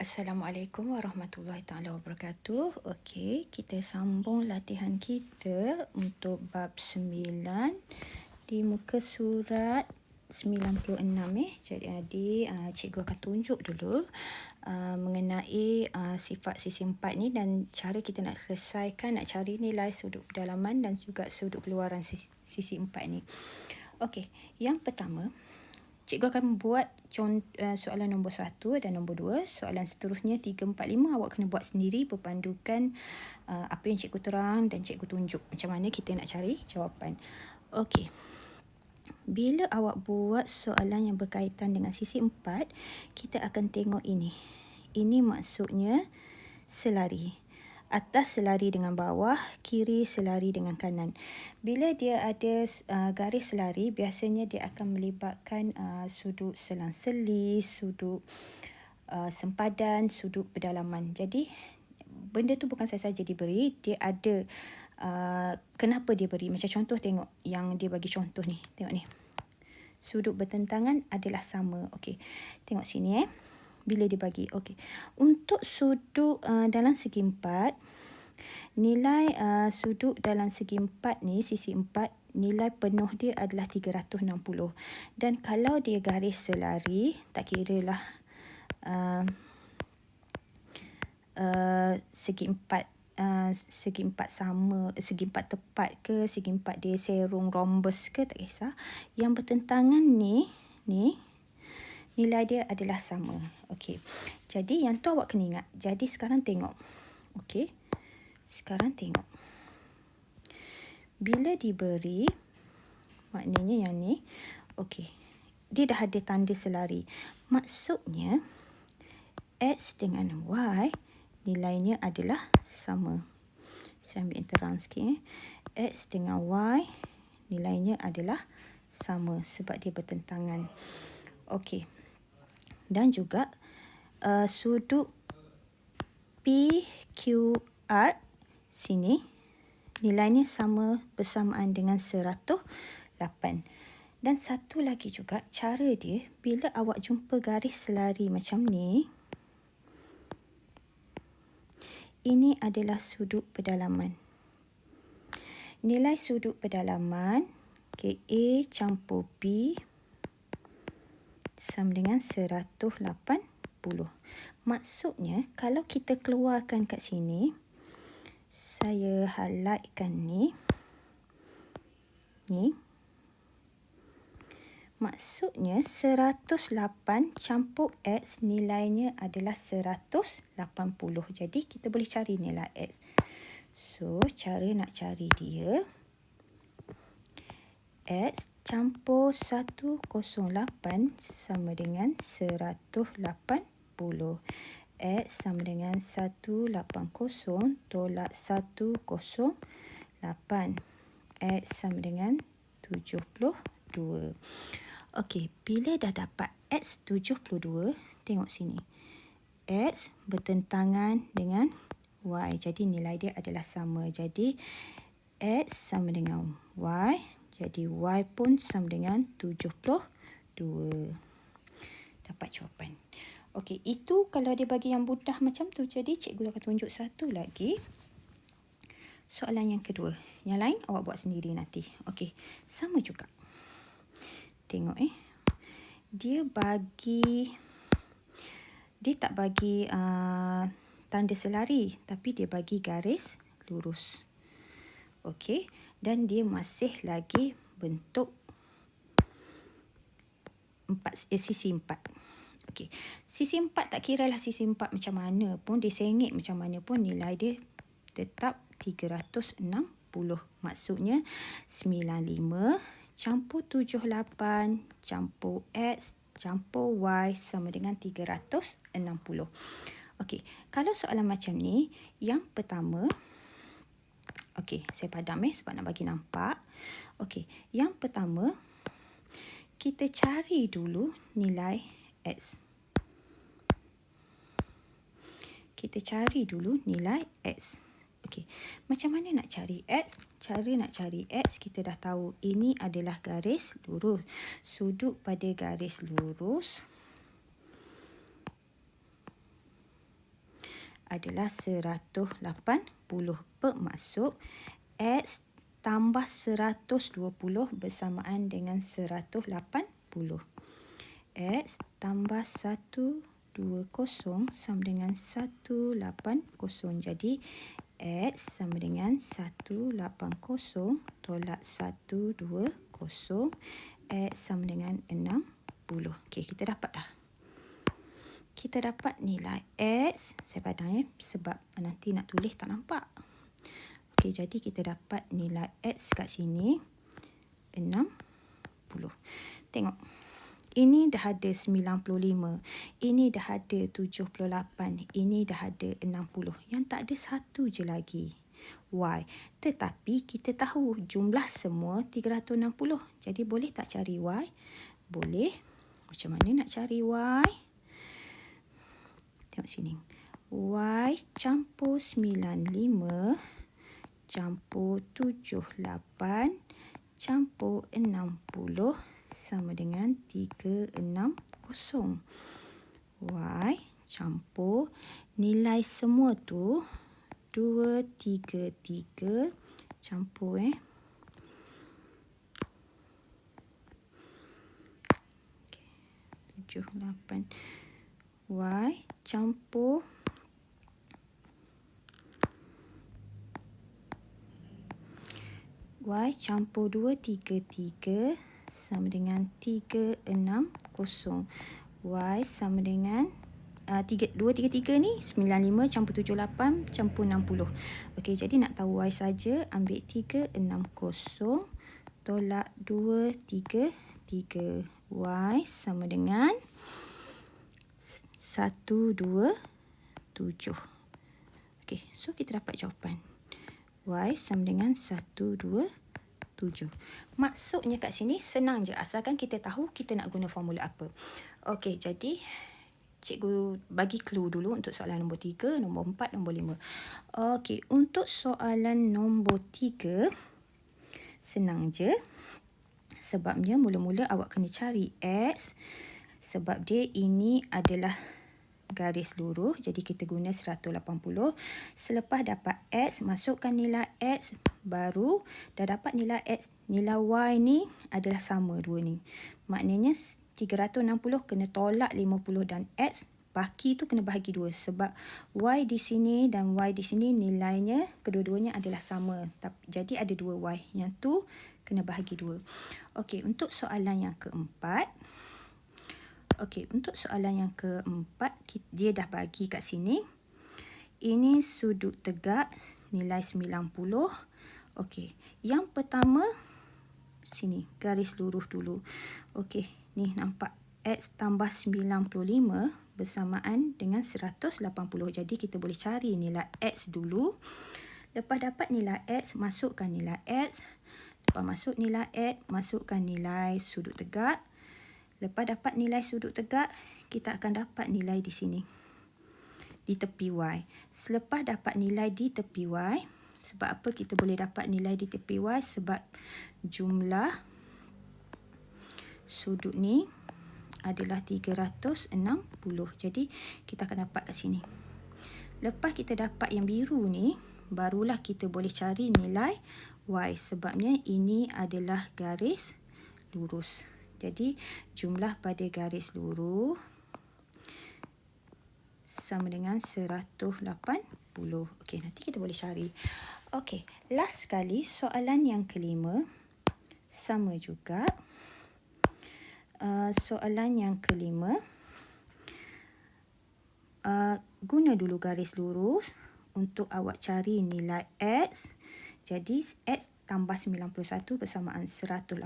Assalamualaikum warahmatullahi taala wabarakatuh. Okey, kita sambung latihan kita untuk bab 9 di muka surat 96 . Jadi cikgu akan tunjuk dulu mengenai sifat sisi 4 ni dan cara kita nak selesaikan, nak cari nilai sudut pedalaman dan juga sudut keluaran sisi 4 ni. Okey, yang pertama, cikgu akan buat soalan nombor 1 dan nombor 2. Soalan seterusnya 3, 4, 5 awak kena buat sendiri berpandukan apa yang cikgu terang dan cikgu tunjuk. Macam mana kita nak cari jawapan. Okey. Bila awak buat soalan yang berkaitan dengan sisi 4, kita akan tengok ini. Ini maksudnya selari. Atas selari dengan bawah, kiri selari dengan kanan. Bila dia ada garis selari, biasanya dia akan melibatkan sudut selang-selis, sudut sempadan, sudut pedalaman. Jadi, benda tu bukan saja diberi, dia ada kenapa dia beri. Macam contoh, tengok yang dia bagi contoh ni. Tengok ni. Sudut bertentangan adalah sama. Okey. Tengok sini bila dia bagi. Okey. Untuk sudut dalam segi 4, nilai sudut dalam segi 4 ni, sisi 4, nilai penuh dia adalah 360. Dan kalau dia garis selari, tak kira lah segi 4 segi 4 sama, segi 4 tepat ke, segi 4 dia serong rhombus ke, tak kisah. Yang bertentangan ni nilai dia adalah sama. Okey. Jadi yang tu awak kena ingat. Jadi sekarang tengok. Okey. Sekarang tengok. Bila diberi, maknanya yang ni, okey. Dia dah ada tanda selari. Maksudnya X dengan Y nilainya adalah sama. Saya ambil yang terang sikit. X dengan Y nilainya adalah sama sebab dia bertentangan. Okey. Dan juga sudut PQR sini nilainya sama bersamaan dengan 108. Dan satu lagi juga, cara dia bila awak jumpa garis selari macam ni, ini adalah sudut pedalaman. Nilai sudut pedalaman A campur B sama dengan 180. Maksudnya, kalau kita keluarkan kat sini, saya highlightkan ni. Maksudnya 108 campur X nilainya adalah 180. Jadi kita boleh cari nilai X. So, cara nak cari dia, X campur 108 sama dengan 180. X sama dengan 180 tolak 108. X sama dengan 72. Okey, bila dah dapat X 72, tengok sini. X bertentangan dengan Y. Jadi nilai dia adalah sama. Jadi X sama dengan Y. Jadi Y pun sama dengan 72. Dapat jawapan. Okey, itu kalau dia bagi yang mudah macam tu. Jadi cikgu akan tunjuk satu lagi. Soalan yang kedua. Yang lain awak buat sendiri nanti. Okey, sama juga. Tengok Dia tak bagi tanda selari, tapi dia bagi garis lurus. Okey, dan dia masih lagi bentuk sisi 4. Okey, sisi 4 tak kiralah sisi 4 macam mana pun, dia sengit macam mana pun, nilai dia tetap 360. Maksudnya 95 campur 78 campur X campur Y sama dengan 360. Okey, kalau soalan macam ni, yang pertama, okey, saya padam sebab nak bagi nampak. Okey, yang pertama, kita cari dulu nilai X. Kita cari dulu nilai X. Okey, macam mana nak cari X? Cara nak cari X, kita dah tahu ini adalah garis lurus. Sudut pada garis lurus adalah 180. Bermaksud X tambah 120 bersamaan dengan 180. X tambah 120 sama dengan 180. Jadi X sama dengan 180 tolak 120. X sama dengan 60. Okey, kita dapat dah. Kita dapat nilai X. Saya padang sebab nanti nak tulis tak nampak. Okey, jadi kita dapat nilai X kat sini 60. Tengok. Ini dah ada 95. Ini dah ada 78. Ini dah ada 60. Yang tak ada satu je lagi. Y. Tetapi kita tahu jumlah semua 360. Jadi boleh tak cari Y? Boleh. Macam mana nak cari Y? Tengok sini. Y campur 95 campur 78 campur 60 sama dengan 360. Y campur nilai semua tu 233 campur 78. Y campur Y campur 233 sama dengan 360. Y sama dengan 233 ni 95 campur 78 campur 60. Okey, jadi nak tahu Y saja, ambil 360 tolak 233. Y sama dengan 127. Okey, so kita dapat jawapan. Y sama dengan 127. Maksudnya kat sini senang je, asalkan kita tahu kita nak guna formula apa. Okey, jadi cikgu bagi clue dulu untuk soalan nombor 3, nombor 4, nombor 5. Okey, untuk soalan nombor 3 senang je. Sebabnya mula-mula awak kena cari X, sebab dia ini adalah garis lurus, jadi kita guna 180. Selepas dapat X, masukkan nilai X, baru dah dapat nilai X. Nilai Y ni adalah sama dua ni. Maknanya 360 kena tolak 50 dan X, baki tu kena bahagi 2. Sebab Y di sini dan Y di sini nilainya kedua-duanya adalah sama. Jadi ada 2 Y. Yang tu kena bahagi 2. Okey, untuk soalan yang keempat. Okey, untuk soalan yang keempat, dia dah bagi kat sini. Ini sudut tegak nilai 90. Okey, yang pertama sini garis lurus dulu. Okey, ni nampak X tambah 95 bersamaan dengan 180. Jadi kita boleh cari nilai X dulu. Lepas dapat nilai X, masukkan nilai X. Lepas masuk nilai X, masukkan nilai sudut tegak. Lepas dapat nilai sudut tegak, kita akan dapat nilai di sini. Di tepi Y. Selepas dapat nilai di tepi Y, sebab apa kita boleh dapat nilai di tepi Y? Sebab jumlah sudut ni adalah 360. Jadi kita akan dapat kat sini. Lepas kita dapat yang biru ni, barulah kita boleh cari nilai Y. Sebabnya ini adalah garis lurus. Jadi jumlah pada garis lurus sama dengan 180. Okey, nanti kita boleh cari. Okey, last sekali soalan yang kelima. Sama juga. Soalan yang kelima. Guna dulu garis lurus untuk awak cari nilai X. Jadi X tambah 91 bersamaan 180.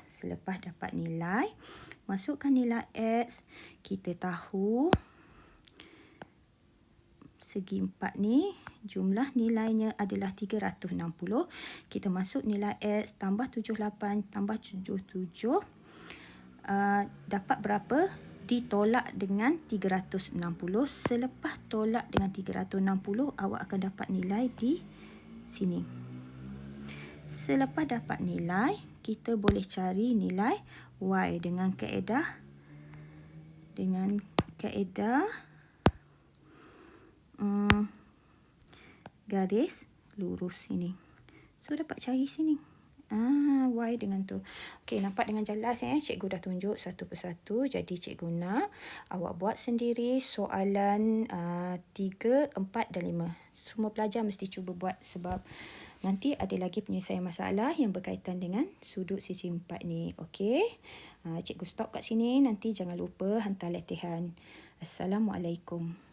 Selepas dapat nilai, masukkan nilai X. Kita tahu segi 4 ni jumlah nilainya adalah 360. Kita masuk nilai X tambah 78 tambah 77. Dapat berapa? Ditolak dengan 360. Selepas tolak dengan 360, awak akan dapat nilai di sini. Selepas dapat nilai, kita boleh cari nilai Y dengan kaedah garis lurus sini. So dapat cari sini. Y dengan tu. Okey, nampak dengan jelas ya. Cikgu dah tunjuk satu persatu. Jadi cikgu nak awak buat sendiri soalan 3, 4 dan 5. Semua pelajar mesti cuba buat sebab nanti ada lagi penyelesaian masalah yang berkaitan dengan sudut sisi 4 ni. Okey. Cikgu stop kat sini. Nanti jangan lupa hantar latihan. Assalamualaikum.